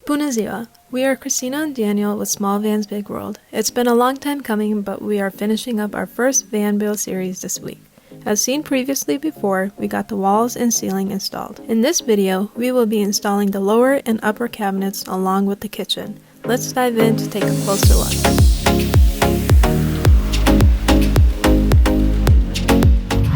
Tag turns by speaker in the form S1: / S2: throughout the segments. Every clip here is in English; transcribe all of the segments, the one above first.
S1: Bună ziua! We are Christina and Daniel with SmallVansBigworld. It's been a long time coming, but we are finishing up our first van build series this week. As seen previously before, we got the walls and ceiling installed. In this video, we will be installing the lower and upper cabinets along with the kitchen. Let's dive in to take a closer look.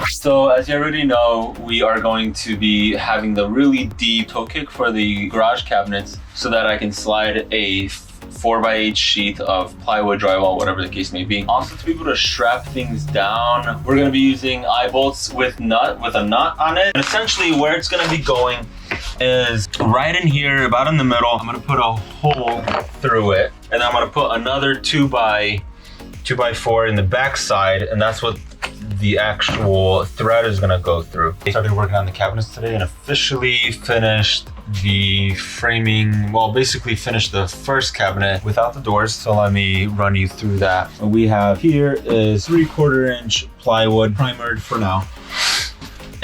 S2: So as you already know, we are going to be having the really deep toe kick for the garage cabinets so that I can slide a 4x8 sheet of plywood, drywall, whatever the case may be. Also, to be able to strap things down, we're going to be using eye bolts with a nut on it. And essentially where it's going to be going is right in here, about in the middle. I'm going to put a hole through it, and then I'm going to put another 2x4 in the back side, and that's what the actual thread is gonna go through. I started working on the cabinets today and officially finished the framing, well, basically finished the first cabinet without the doors, so let me run you through that. What we have here is 3/4 inch plywood, primered for now.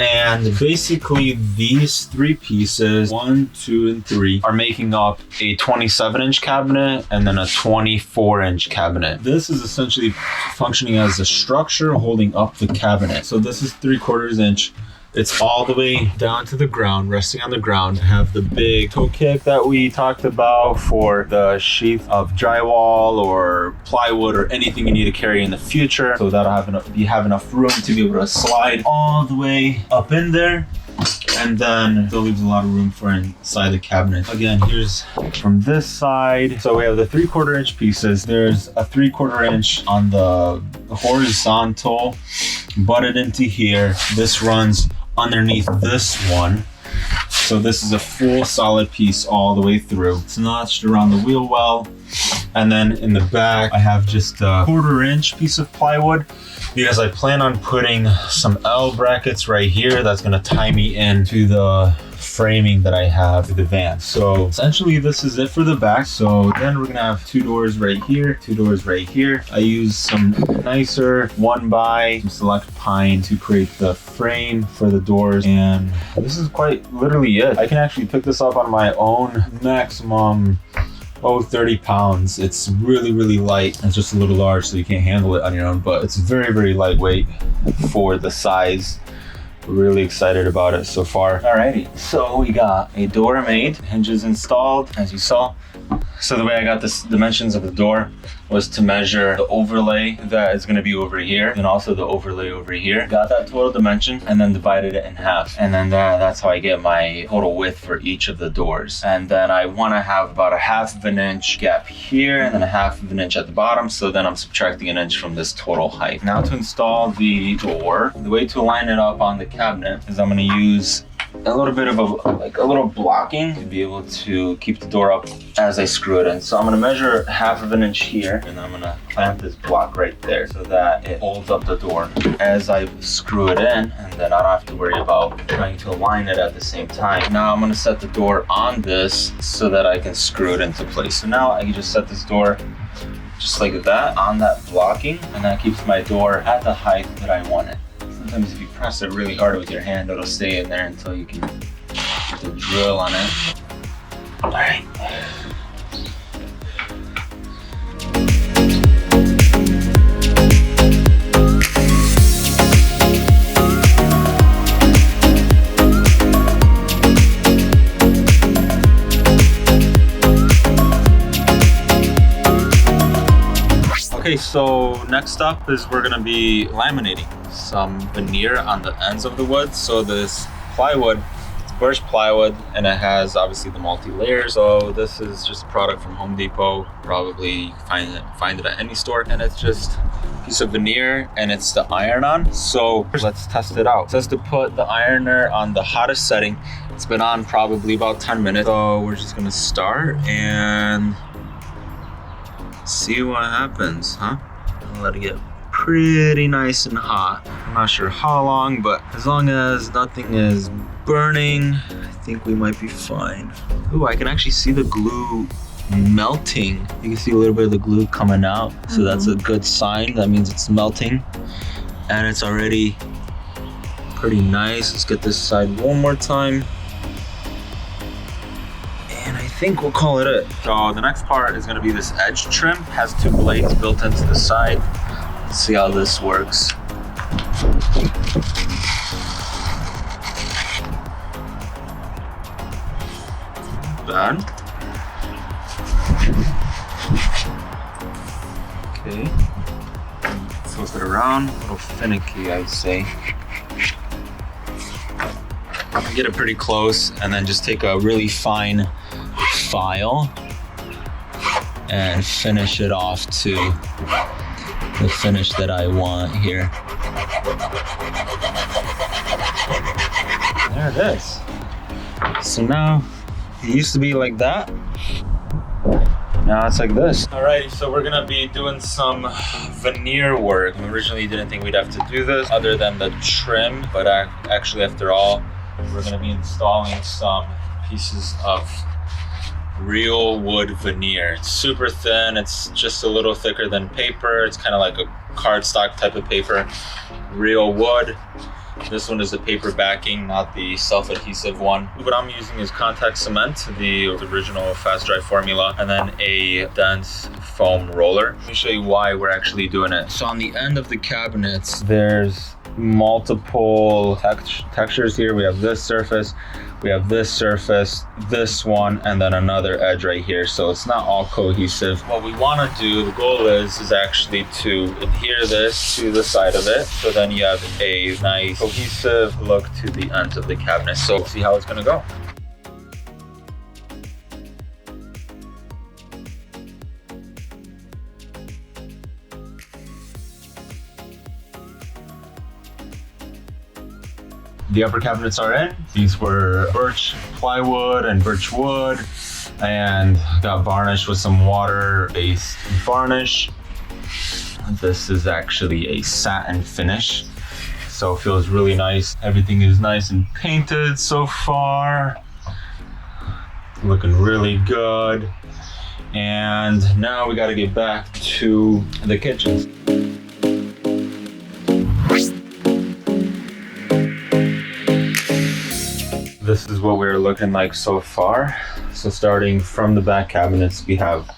S2: And basically these three pieces, 1, 2, and 3, are making up a 27-inch cabinet and then a 24-inch cabinet. This is essentially functioning as a structure holding up the cabinet. So this is 3/4 inch. It's all the way down to the ground, resting on the ground. Have the big toe kick that we talked about for the sheath of drywall or plywood or anything you need to carry in the future. So that'll have enough room to be able to slide all the way up in there. And then still leaves a lot of room for inside the cabinet. Again, here's from this side. So we have the 3/4 inch pieces. There's a 3/4 inch on the horizontal butted into here. This runs underneath this one. So this is a full solid piece all the way through. It's notched around the wheel well. And then in the back, I have just a 1/4 inch piece of plywood because I plan on putting some L brackets right here that's gonna tie me into the framing that I have for the van. So essentially this is it for the back. So then we're gonna have 2 doors right here, 2 doors right here. I use some nicer 1x select pine to create the frame for the doors, and this is quite literally it. I can actually pick this up on my own, maximum 30 pounds. It's really, really light. It's just a little large, so you can't handle it on your own, but it's very, very lightweight for the size. Really excited about it so far. Alrighty, so we got a door made, hinges installed, as you saw. So the way I got the dimensions of the door was to measure the overlay that is going to be over here and also the overlay over here. Got that total dimension and then divided it in half. And then that's how I get my total width for each of the doors. And then I want to have about a 1/2 inch gap here and then a 1/2 inch at the bottom. So then I'm subtracting an inch from this total height. Now to install the door, the way to line it up on the cabinet is I'm going to use a little bit of a little blocking to be able to keep the door up as I screw it in. So I'm going to measure 1/2 inch here, and then I'm going to clamp this block right there so that it holds up the door as I screw it in, and then I don't have to worry about trying to align it at the same time. Now I'm going to set the door on this so that I can screw it into place. So now I can just set this door just like that on that blocking, and that keeps my door at the height that I want it. Sometimes if you press it really hard with your hand, it'll stay in there until you can get the drill on it. All right. Okay, so next up is we're gonna be laminating some veneer on the ends of the wood. So this plywood, it's birch plywood, and it has obviously the multi-layer. So this is just a product from Home Depot. Probably you can find it at any store, and it's just a piece of veneer and it's the iron-on. So let's test it out. It says to put the ironer on the hottest setting. It's been on probably about 10 minutes. So we're just gonna start and see what happens, huh? I'll let it get pretty nice and hot. I'm not sure how long, but as long as nothing is burning, I think we might be fine. Ooh, I can actually see the glue melting. You can see a little bit of the glue coming out. So that's a good sign. That means it's melting. And it's already pretty nice. Let's get this side one more time. And I think we'll call it. So the next part is gonna be this edge trim. It has 2 blades built into the side. Let's see how this works. Bad. Okay. Flip it around. A little finicky, I'd say. Get it pretty close and then just take a really fine file and finish it off to the finish that I want here. There it is. So now it used to be like that. Now it's like this. Alrighty, so we're gonna be doing some veneer work. We originally didn't think we'd have to do this other than the trim, but actually after all, we're gonna be installing some pieces of real wood veneer. It's super thin, it's just a little thicker than paper. It's kind of like a cardstock type of paper. Real wood. This one is the paper backing, not the self-adhesive one. What I'm using is contact cement, the original fast dry formula, and then a dense foam roller. Let me show you why we're actually doing it. So on the end of the cabinets, there's multiple textures here. We have this surface, we have this surface, this one, and then another edge right here. So it's not all cohesive. What we want to do, the goal is actually to adhere this to the side of it. So then you have a nice cohesive look to the ends of the cabinet. So we'll see how it's going to go. The upper cabinets are in. These were birch plywood and birch wood, and got varnished with some water-based varnish. This is actually a satin finish, so it feels really nice. Everything is nice and painted so far. Looking really good. And now we gotta get back to the kitchen. This is what we're looking like so far. So starting from the back cabinets, we have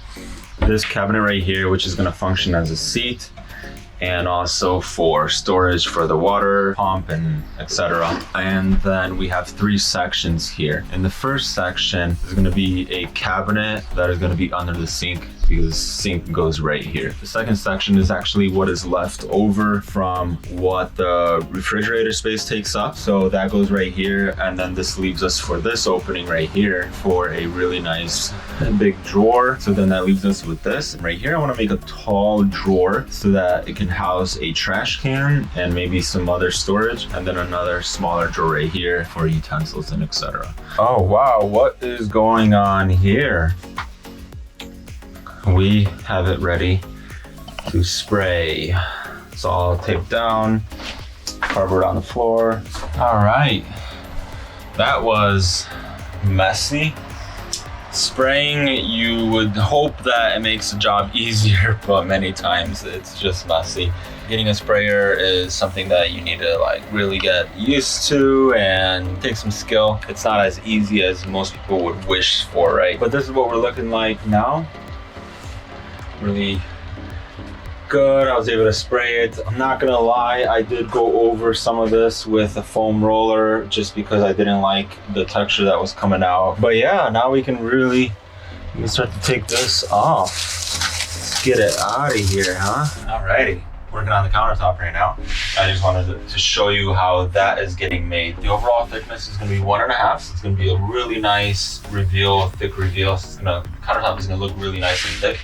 S2: this cabinet right here, which is gonna function as a seat and also for storage for the water pump and etc. And then we have 3 sections here. In the first section is gonna be a cabinet that is gonna be under the sink, because the sink goes right here. The second section is actually what is left over from what the refrigerator space takes up. So that goes right here, and then this leaves us for this opening right here for a really nice big drawer. So then that leaves us with this. And right here, I wanna make a tall drawer so that it can house a trash can and maybe some other storage, and then another smaller drawer right here for utensils and etc. Oh wow, what is going on here? We have it ready to spray. It's all taped down, cardboard on the floor. All right, that was messy. Spraying, you would hope that it makes the job easier, but many times it's just messy. Getting a sprayer is something that you need to like really get used to and take some skill. It's not as easy as most people would wish for, right? But this is what we're looking like now. Really good. I was able to spray it. I'm not gonna lie, I did go over some of this with a foam roller just because I didn't like the texture that was coming out. But yeah, now we can start to take this off. Let's get it out of here, huh? Alrighty, working on the countertop right now. I just wanted to show you how that is getting made. The overall thickness is gonna be 1.5, so it's gonna be a really nice reveal, thick reveal. So the countertop is gonna look really nice and thick.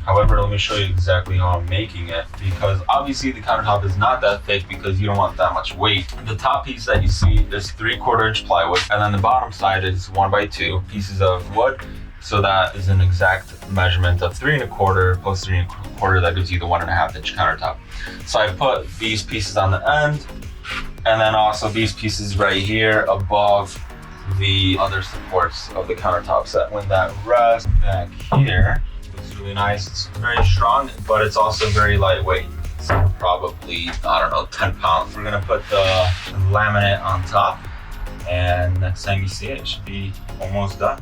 S2: However, let me show you exactly how I'm making it, because obviously the countertop is not that thick because you don't want that much weight. The top piece that you see is 3/4 inch plywood, and then the bottom side is 1x2 pieces of wood. So that is an exact measurement of 3¼ plus 3¼ that gives you the 1.5 inch countertop. So I put these pieces on the end, and then also these pieces right here above the other supports of the countertop set. When that rests back here, really nice. It's very strong, but it's also very lightweight. It's probably, I don't know, 10 pounds. We're gonna put the laminate on top, and next time you see it, it should be almost done.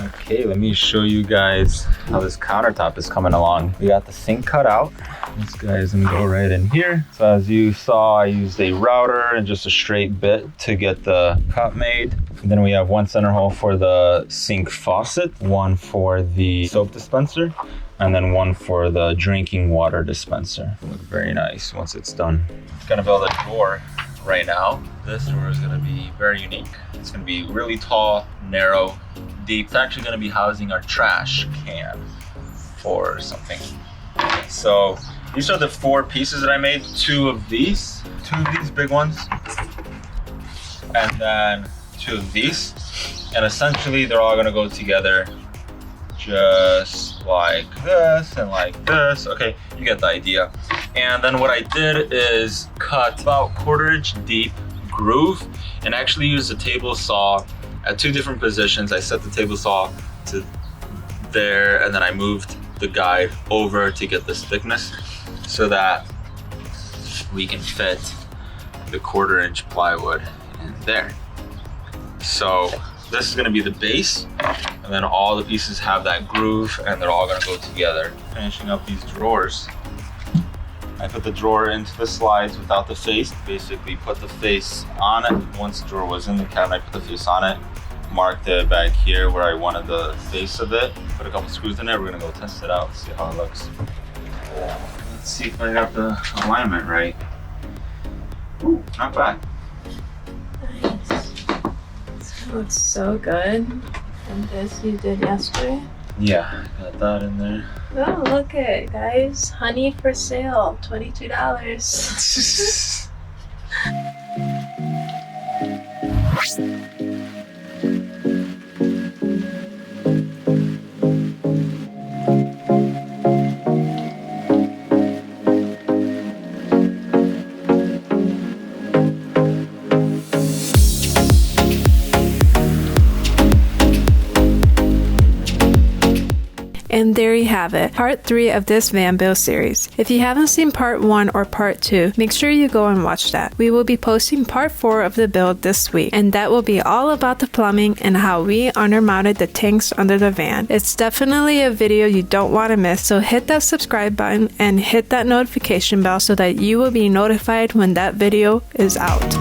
S2: Okay, let me show you guys how this countertop is coming along. We got the sink cut out. This guy is gonna go right in here. So as you saw, I used a router and just a straight bit to get the cut made. And then we have one center hole for the sink faucet, one for the soap dispenser, and then one for the drinking water dispenser. It'll look very nice once it's done. I'm gonna build a door right now. This door is gonna be very unique. It's gonna be really tall, narrow, deep. It's actually gonna be housing our trash can or something. So these are the 4 pieces that I made. 2 of these big ones, and then 2 of these. And essentially they're all gonna go together just like this and like this. Okay, you get the idea. And then what I did is cut about 1/4 inch deep groove and actually used a table saw at 2 different positions. I set the table saw to there, and then I moved the guide over to get this thickness so that we can fit the 1/4 inch plywood in there. So this is gonna be the base, and then all the pieces have that groove and they're all gonna go together. Finishing up these drawers. I put the drawer into the slides without the face. Basically put the face on it. Once the drawer was in the cabinet, I put the face on it. Marked it back here where I wanted the face of it. Put a couple screws in there. We're gonna go test it out, see how it looks. Let's see if I got the alignment right. Ooh, not bad.
S1: Nice. This looks so good. And this you did yesterday?
S2: Yeah, got that in there.
S1: Oh, look it, guys. Honey for sale, $22. And there you have it, part 3 of this van build series. If you haven't seen part 1 or part 2, make sure you go and watch that. We will be posting part 4 of the build this week, and that will be all about the plumbing and how we undermounted the tanks under the van. It's definitely a video you don't want to miss, so hit that subscribe button and hit that notification bell so that you will be notified when that video is out.